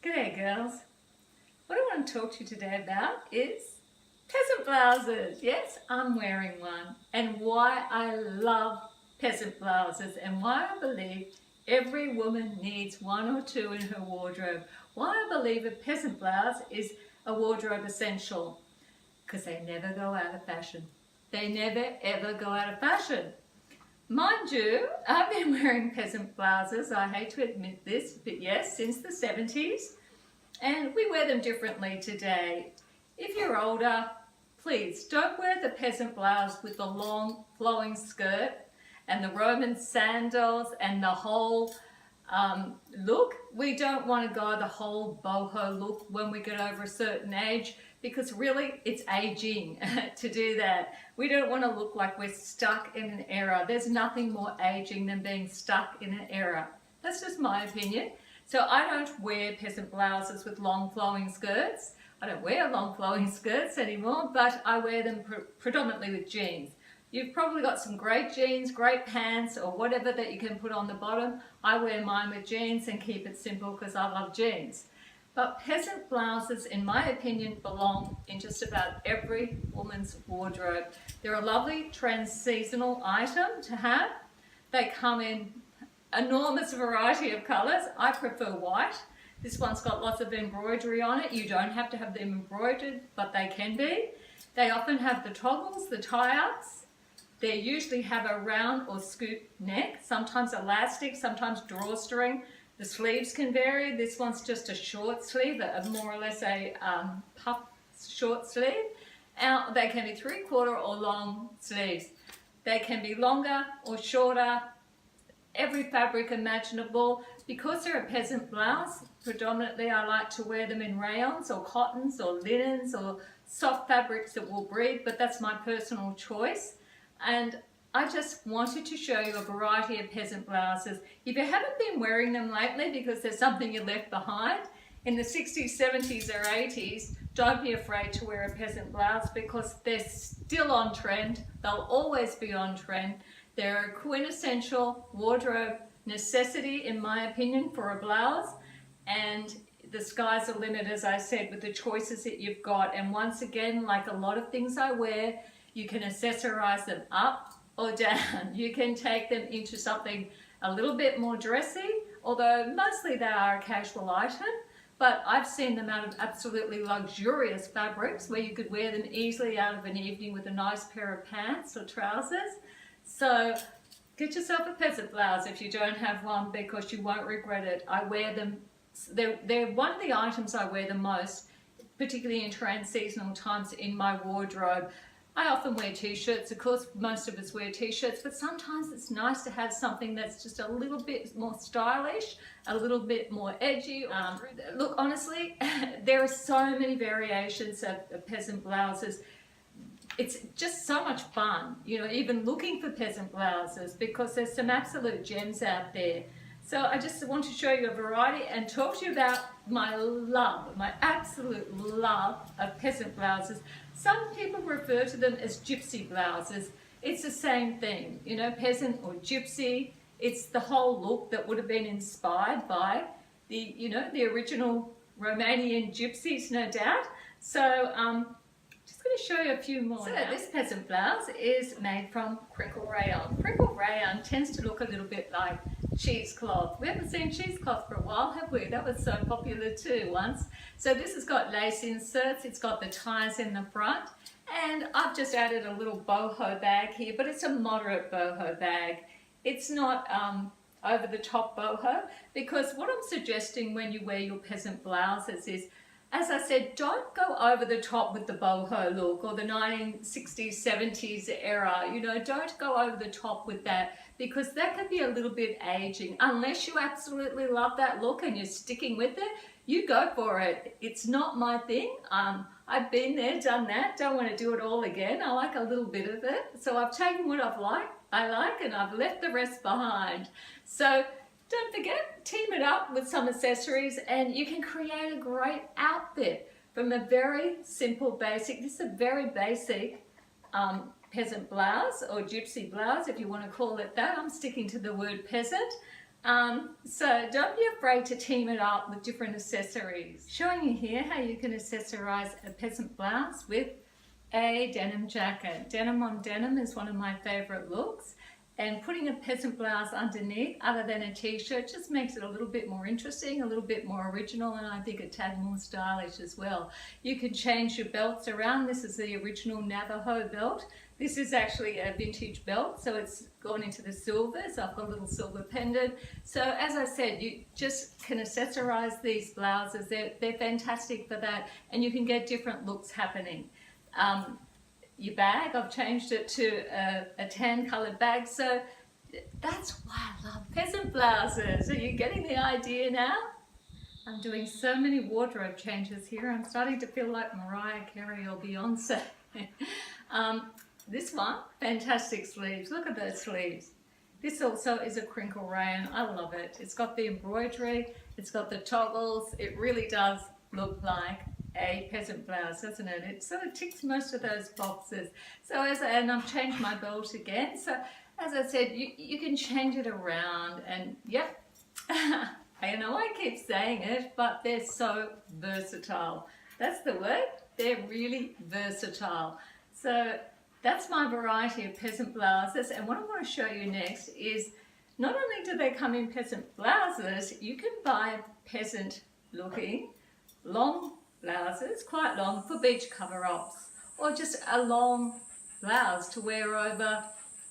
G'day girls. What I want to talk to you today about is peasant blouses. Yes, I'm wearing one, and why I love peasant blouses and why I believe every woman needs one or two in her wardrobe. Why I believe a peasant blouse is a wardrobe essential, because they never go out of fashion. They never ever go out of fashion. Mind you, I've been wearing peasant blouses, I hate to admit this, but yes, since the 70s. And we wear them differently today. If you're older, please don't wear the peasant blouse with the long flowing skirt and the Roman sandals and the whole look. We don't want to go the whole boho look when we get over a certain age, because really it's aging to do that. We don't want to look like we're stuck in an era. There's nothing more aging than being stuck in an era. That's just my opinion. So I don't wear peasant blouses with long flowing skirts. I don't wear long flowing skirts anymore, but I wear them predominantly with jeans. You've probably got some great jeans, great pants, or whatever that you can put on the bottom. I wear mine with jeans and keep it simple because I love jeans. But peasant blouses, in my opinion, belong in just about every woman's wardrobe. They're a lovely trans-seasonal item to have. They come in enormous variety of colours. I prefer white. This one's got lots of embroidery on it. You don't have to have them embroidered, but they can be. They often have the toggles, the tie-ups. They usually have a round or scoop neck, sometimes elastic, sometimes drawstring. The sleeves can vary. This one's just a short sleeve, more or less a puff short sleeve. They can be 3/4 or long sleeves. They can be longer or shorter, every fabric imaginable. Because they're a peasant blouse, predominantly I like to wear them in rayons or cottons or linens or soft fabrics that will breathe, but that's my personal choice. And I just wanted to show you a variety of peasant blouses. If you haven't been wearing them lately because there's something you left behind, in the 60s, 70s or 80s, don't be afraid to wear a peasant blouse because they're still on trend. They'll always be on trend. They're a quintessential wardrobe necessity, in my opinion, for a blouse. And the sky's the limit, as I said, with the choices that you've got. And once again, like a lot of things I wear, you can accessorize them up or down. You can take them into something a little bit more dressy, although mostly they are a casual item. But I've seen them out of absolutely luxurious fabrics where you could wear them easily out of an evening with a nice pair of pants or trousers. So get yourself a peasant blouse if you don't have one, because you won't regret it. I wear them, they're one of the items I wear the most, particularly in trans-seasonal times in my wardrobe. I often wear t-shirts, of course most of us wear t-shirts, but sometimes it's nice to have something that's just a little bit more stylish, a little bit more edgy. Look, honestly, there are so many variations of peasant blouses. It's just so much fun, you know, even looking for peasant blouses, because there's some absolute gems out there. So I just want to show you a variety and talk to you about my love, my absolute love of peasant blouses. Some people refer to them as gypsy blouses. It's the same thing, you know, peasant or gypsy. It's the whole look that would have been inspired by the, you know, the original Romanian gypsies, no doubt. So, just going to show you a few more. So now, this peasant blouse is made from crinkle rayon. Crinkle rayon tends to look a little bit like cheesecloth. We haven't seen cheesecloth for a while, have we? That was so popular too once. So this has got lace inserts, it's got the ties in the front, and I've just added a little boho bag here, but it's a moderate boho bag. It's not over the top boho, because what I'm suggesting when you wear your peasant blouses is, as I said, don't go over the top with the boho look or the 1960s, 70s era. You know, don't go over the top with that, because that could be a little bit aging. Unless you absolutely love that look and you're sticking with it, you go for it. It's not my thing. I've been there, done that. Don't want to do it all again. I like a little bit of it. So I've taken what I like, and I've left the rest behind. So don't forget, team it up with some accessories and you can create a great outfit from a very simple basic. This is a very basic peasant blouse or gypsy blouse, if you want to call it that. I'm sticking to the word peasant. So don't be afraid to team it up with different accessories. Showing you here how you can accessorize a peasant blouse with a denim jacket. Denim on denim is one of my favorite looks, and putting a peasant blouse underneath other than a t-shirt just makes it a little bit more interesting, a little bit more original, and I think a tad more stylish as well. You can change your belts around. This is the original Navajo belt. This is actually a vintage belt, so it's gone into the silvers. I've got a little silver pendant. So as I said, you just can accessorize these blouses. They're fantastic for that, and you can get different looks happening. Your bag, I've changed it to a tan coloured bag, so that's why I love peasant blouses. Are you getting the idea now? I'm doing so many wardrobe changes here. I'm starting to feel like Mariah Carey or Beyonce. This one, fantastic sleeves. Look at those sleeves. This also is a crinkle rayon. I love it. It's got the embroidery, it's got the toggles. It really does look like a peasant blouse, doesn't it? It sort of ticks most of those boxes. So and I've changed my belt again. So as I said, you can change it around, and yep, I know I keep saying it, but they're so versatile. That's the word. They're really versatile. So that's my variety of peasant blouses, and what I want to show you next is not only do they come in peasant blouses, you can buy peasant looking long blouses, quite long, for beach cover-ups, or just a long blouse to wear over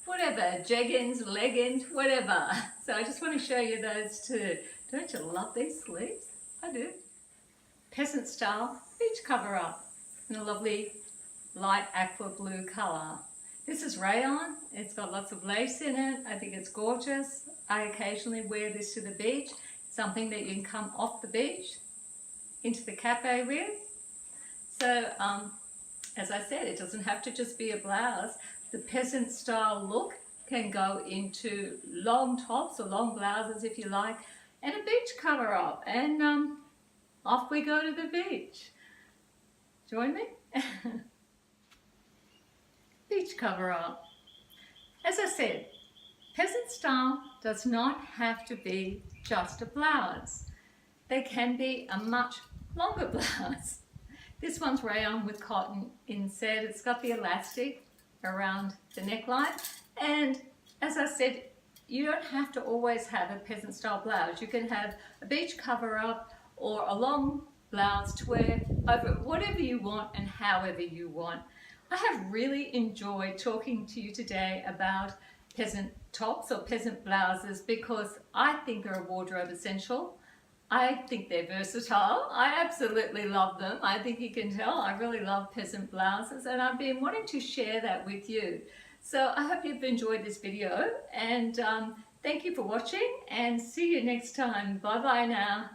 whatever, jeggings, leggings, whatever. So I just want to show you those too. Don't you love these sleeves? I do. Peasant style beach cover-up in a lovely light aqua blue colour. This is rayon. It's got lots of lace in it. I think it's gorgeous. I occasionally wear this to the beach, something that you can come off the beach into the cafe with. So as I said, it doesn't have to just be a blouse. The peasant style look can go into long tops or long blouses if you like, and a beach cover up, and off we go to the beach. Join me? Beach cover up. As I said, peasant style does not have to be just a blouse. They can be a much longer blouse. This one's rayon with cotton inset. It's got the elastic around the neckline, and as I said, you don't have to always have a peasant style blouse. You can have a beach cover up or a long blouse to wear over whatever you want and however you want. I have really enjoyed talking to you today about peasant tops or peasant blouses because I think they're a wardrobe essential. I think they're versatile. I absolutely love them. I think you can tell I really love peasant blouses, and I've been wanting to share that with you. So I hope you've enjoyed this video, and thank you for watching, and see you next time. Bye bye now.